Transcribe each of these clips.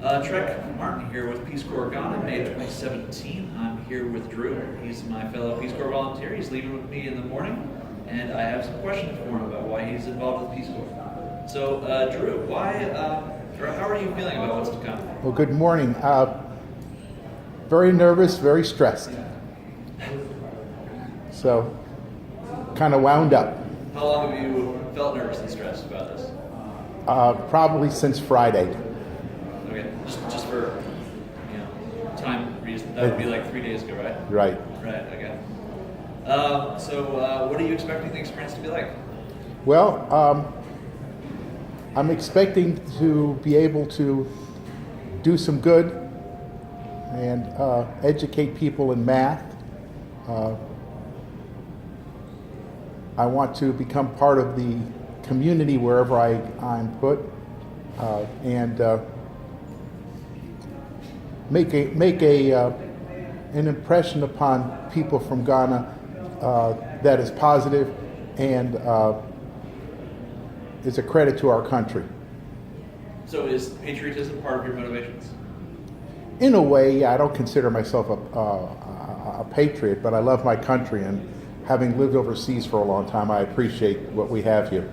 Trek Martin here with Peace Corps Ghana, May 2017. I'm here with Drew. He's my fellow Peace Corps volunteer. He's leaving with me in the morning, and I have some questions for him about why he's involved with Peace Corps. So, Drew, how are you feeling about what's to come? Well, good morning. Very nervous, very stressed. So, kind of wound up. How long have you felt nervous and stressed about this? Probably since Friday. Okay, just for time reason, that would be like 3 days ago, right? Right. Right. Okay. So, what are you expecting the experience to be like? Well, I'm expecting to be able to do some good and educate people in math. I want to become part of the community wherever I'm put, and make an impression upon people from Ghana that is positive and is a credit to our country. So is patriotism part of your motivations? In a way, yeah, I don't consider myself a patriot, but I love my country, and having lived overseas for a long time, I appreciate what we have here.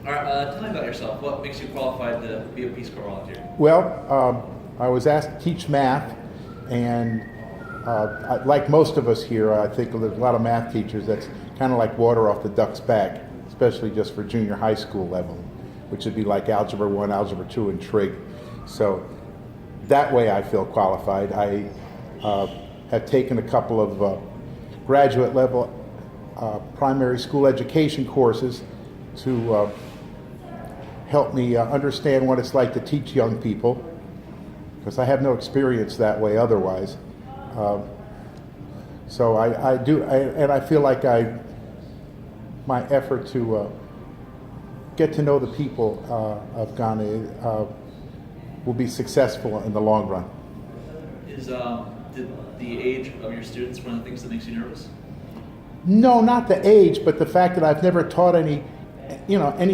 All right, tell me about yourself. What makes you qualified to be a Peace Corps volunteer? Well, I was asked to teach math, and like most of us here, I think there's a lot of math teachers, that's kind of like water off the duck's back, especially just for junior high school level, which would be like Algebra 1, Algebra 2, and Trig. So that way I feel qualified. I have taken a couple of graduate level primary school education courses to help me understand what it's like to teach young people, because I have no experience that way otherwise. So I do, and I feel like my effort to get to know the people of Ghana will be successful in the long run. Is the age of your students one of the things that makes you nervous? No, not the age, but the fact that I've never taught any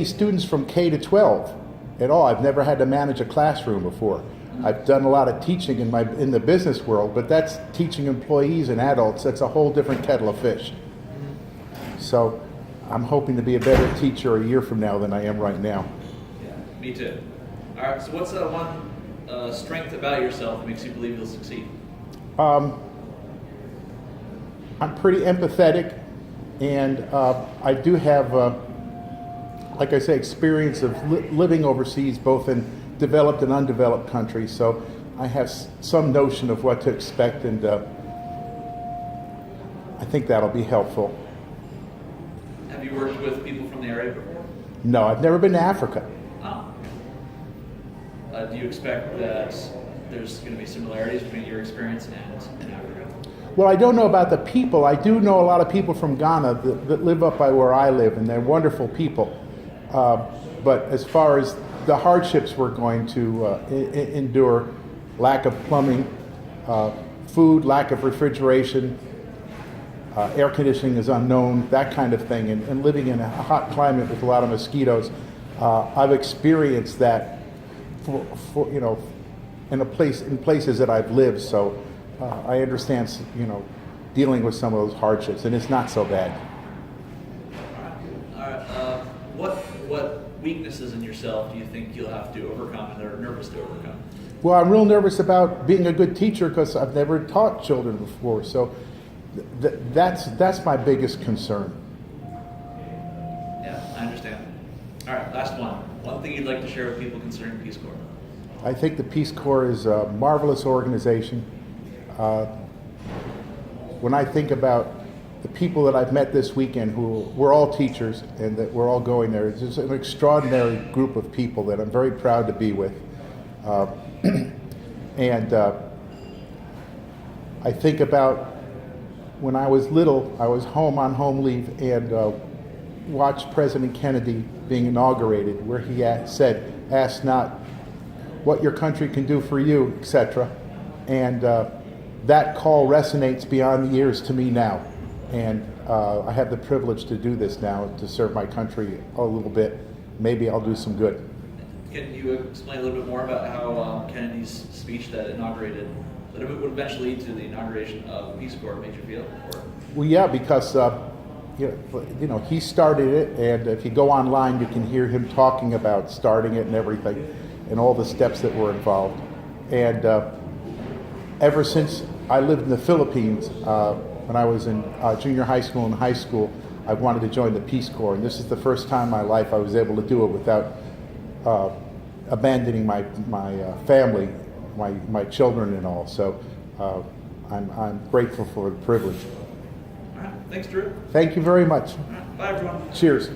students from K to 12 at all. I've never had to manage a classroom before. I've done a lot of teaching in the business world, but that's teaching employees and adults. That's a whole different kettle of fish. So I'm hoping to be a better teacher a year from now than I am right now. Yeah, me too. All right, so what's one strength about yourself that makes you believe you'll succeed? I'm pretty empathetic, and I do have, like I say, experience of living overseas, both in developed and undeveloped countries. So I have some notion of what to expect, and I think that'll be helpful. Have you worked with people from the area before? No, I've never been to Africa. Oh. Do you expect that there's going to be similarities between your experience and in Africa? Well, I don't know about the people. I do know a lot of people from Ghana that live up by where I live, and they're wonderful people. But as far as the hardships we're going to endure, lack of plumbing, food, lack of refrigeration, air conditioning is unknown, that kind of thing, and living in a hot climate with a lot of mosquitoes, I've experienced that for in places that I've lived. So I understand dealing with some of those hardships, and it's not so bad. All right. What weaknesses in yourself do you think you'll have to overcome and are nervous to overcome? Well, I'm real nervous about being a good teacher because I've never taught children before. So that's my biggest concern. Yeah, I understand. All right, last one. One thing you'd like to share with people concerning Peace Corps? I think the Peace Corps is a marvelous organization. When I think about the people that I've met this weekend, who we're all teachers and that we're all going there, it's just an extraordinary group of people that I'm very proud to be with. And I think about when I was little, I was home on home leave and watched President Kennedy being inaugurated, where he said, "Ask not what your country can do for you," etc. And that call resonates beyond the years to me now. And I have the privilege to do this now, to serve my country a little bit. Maybe I'll do some good. Can you explain a little bit more about how Kennedy's speech that would eventually lead to the inauguration of the Peace Corps made you feel? Or? Well, yeah, because he started it, and if you go online, you can hear him talking about starting it and everything, and all the steps that were involved. And ever since I lived in the Philippines, when I was in junior high school and high school, I wanted to join the Peace Corps, and this is the first time in my life I was able to do it without abandoning my family, my children and all. So I'm grateful for the privilege. All right. Thanks, Drew. Thank you very much. All right. Bye, everyone. Cheers.